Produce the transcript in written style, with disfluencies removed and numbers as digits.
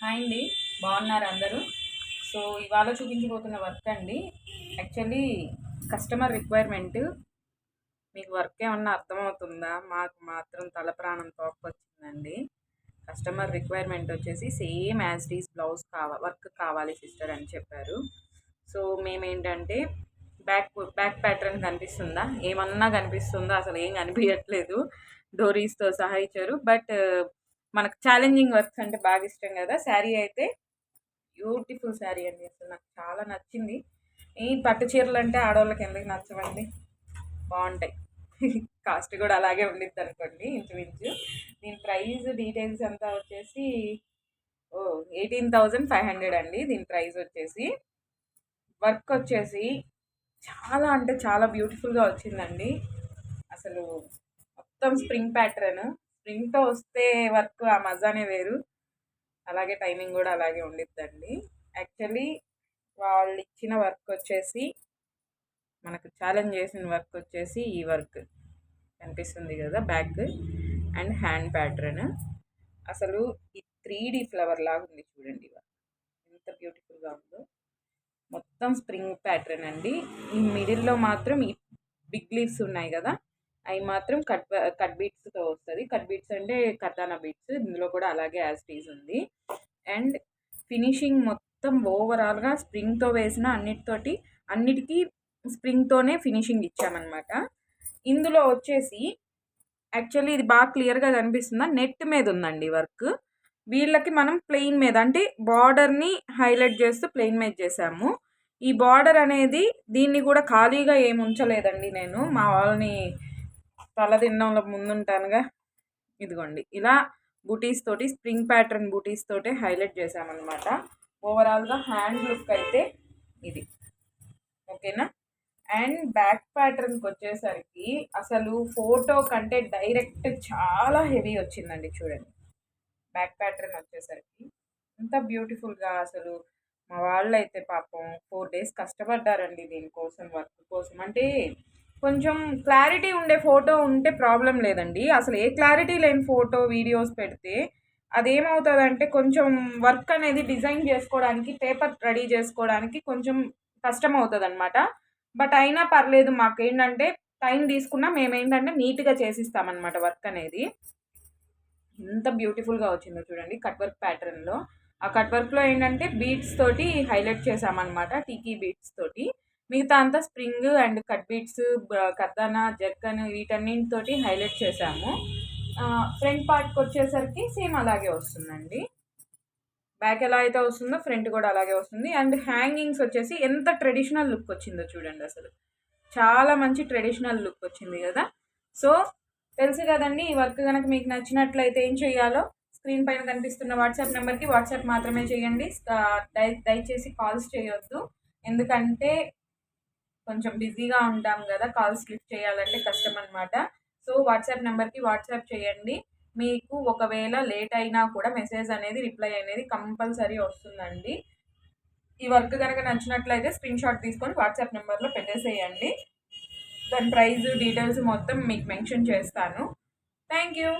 Hi అండి, బాగున్నారు అందరూ. సో ఇవాళ చూపించబోతున్న వర్క్ అండి. Actually customer requirement. మీకు వర్క్ ఏమన్నా అర్థమవుతుందా? మాకు మాత్రం తల ప్రాణం తోక్కొచ్చిందండి. కస్టమర్ రిక్వైర్మెంట్ వచ్చేసి సేమ్ యాజ్ డీస్ బ్లౌజ్ వర్క్ కావాలి సిస్టర్ అని చెప్పారు. సో మేమేంటంటే బ్యాక్ బ్యాక్ ప్యాటర్న్ కనిపిస్తుందా? ఏమన్నా కనిపిస్తుందా? అసలు ఏం కనిపించట్లేదు. డోరీస్తో సహా ఇచ్చారు. బట్ మనకు ఛాలెంజింగ్ వర్క్స్ అంటే బాగా ఇష్టం కదా. శారీ అయితే బ్యూటిఫుల్ శారీ అండి, అసలు నాకు చాలా నచ్చింది. ఈ పట్టు చీరలు అంటే ఆడవాళ్ళకి ఎందుకు నచ్చవండి, బాగుంటాయి. కాస్ట్ కూడా అలాగే ఉండిద్ది అనుకోండి ఇంచుమించు. దీని ప్రైస్ డీటెయిల్స్ అంతా వచ్చేసి 18,500 అండి దీని ప్రైస్ వచ్చేసి. వర్క్ వచ్చేసి చాలా అంటే చాలా బ్యూటిఫుల్గా వచ్చిందండి. అసలు మొత్తం స్ప్రింగ్ ప్యాటర్న్. స్ప్రింగ్తో వస్తే వర్క్ ఆ మజానే వేరు. అలాగే టైమింగ్ కూడా అలాగే ఉండిద్దండి. యాక్చువల్లీ వాళ్ళు ఇచ్చిన వర్క్ వచ్చేసి, మనకు ఛాలెంజ్ చేసిన వర్క్ వచ్చేసి ఈ వర్క్ కనిపిస్తుంది కదా, బ్యాక్ అండ్ హ్యాండ్ ప్యాటర్న్. అసలు ఈ 3D ఫ్లవర్ లాగా ఉంది చూడండి, ఎంత బ్యూటిఫుల్గా ఉందో. మొత్తం స్ప్రింగ్ ప్యాటర్న్ అండి. ఈ మిడిల్లో మాత్రం ఈ బిగ్ లీవ్స్ ఉన్నాయి కదా, అవి మాత్రం కట్ బీట్స్తో వస్తుంది. కట్ బీట్స్ అంటే కర్దానా బీట్స్, ఇందులో కూడా అలాగే యాజ్ టీజ్ ఉంది. అండ్ ఫినిషింగ్ మొత్తం ఓవరాల్గా స్ప్రింగ్తో వేసిన అన్నిటికీ స్ప్రింగ్తోనే ఫినిషింగ్ ఇచ్చామన్నమాట. ఇందులో వచ్చేసి యాక్చువల్లీ ఇది బాగా క్లియర్గా కనిపిస్తుందా, నెట్ మీద ఉందండి వర్క్. వీళ్ళకి మనం ప్లెయిన్ మీద అంటే బార్డర్ని హైలైట్ చేస్తూ ప్లెయిన్ మీద చేసాము. ఈ బార్డర్ అనేది దీన్ని కూడా ఖాళీగా ఏమి ఉంచలేదండి. నేను మా వాళ్ళని తలదిన్నంలో ముందుంటానుగా, ఇదిగోండి ఇలా బూటీస్ తోటి, స్ప్రింగ్ ప్యాటర్న్ బూటీస్ తోటి హైలైట్ చేసామన్నమాట. ఓవరాల్గా హ్యాండ్ లుక్ అయితే ఇది, ఓకేనా. అండ్ బ్యాక్ ప్యాటర్న్కి వచ్చేసరికి అసలు ఫోటో కంటే డైరెక్ట్ చాలా హెవీ వచ్చిందండి. చూడండి బ్యాక్ ప్యాటర్న్ వచ్చేసరికి ఎంత బ్యూటిఫుల్గా. అసలు మా వాళ్ళు అయితే పాపం 4 days కష్టపడ్డారండి దీనికోసం, వర్క్ కోసం. అంటే కొంచెం క్లారిటీ ఉండే ఫోటో ఉంటే ప్రాబ్లం లేదండి. అసలు ఏ క్లారిటీ లేని ఫోటో వీడియోస్ పెడితే అదేమవుతుందంటే కొంచెం వర్క్ అనేది డిజైన్ చేసుకోవడానికి, పేపర్ రెడీ చేసుకోవడానికి కొంచెం కష్టం అవుతుంది అనమాట. బట్ అయినా పర్లేదు, మాకేంటంటే టైం తీసుకున్నా మేమేంటంటే నీట్గా చేసిస్తామన్నమాట వర్క్ అనేది. ఎంత బ్యూటిఫుల్గా వచ్చిందో చూడండి కట్ వర్క్ ప్యాటర్న్లో. ఆ కట్ వర్క్లో ఏంటంటే బీడ్స్ తోటి హైలైట్ చేసామన్నమాట, టీకీ బీడ్స్ తోటి. మిగతా అంతా స్ప్రింగ్ అండ్ కట్ బీడ్స్, కర్దానా, జర్కన్ వీటన్నిటితోటి హైలైట్ చేసాము. ఫ్రంట్ పార్ట్కి వచ్చేసరికి సేమ్ అలాగే వస్తుందండి. బ్యాక్ ఎలా అయితే వస్తుందో ఫ్రంట్ కూడా అలాగే వస్తుంది. అండ్ హ్యాంగింగ్స్ వచ్చేసి ఎంత ట్రెడిషనల్ లుక్ వచ్చిందో చూడండి, అసలు చాలా మంచి ట్రెడిషనల్ లుక్ వచ్చింది కదా. సో తెలుసు కదండి, ఈ వర్క్ కనుక మీకు నచ్చినట్లయితే ఏం చేయాలో స్క్రీన్ పైన కనిపిస్తున్న వాట్సాప్ నెంబర్కి వాట్సాప్ మాత్రమే చేయండి. దయచేసి కాల్స్ చేయొద్దు, ఎందుకంటే కొంచెం బిజీగా ఉంటాం కదా, కాల్స్ లిఫ్ట్ చేయాలంటే కష్టం అనమాట. సో వాట్సాప్ నెంబర్కి వాట్సాప్ చేయండి. మీకు ఒకవేళ లేట్ అయినా కూడా మెసేజ్ అనేది, రిప్లై అనేది కంపల్సరీ వస్తుందండి. ఈ వర్క్ కనుక నచ్చినట్లయితే స్క్రీన్ షాట్ తీసుకొని వాట్సాప్ నెంబర్లో పెట్టేసేయండి. దాని ప్రైస్ డీటెయిల్స్ మొత్తం మీకు మెన్షన్ చేస్తాను. Thank you.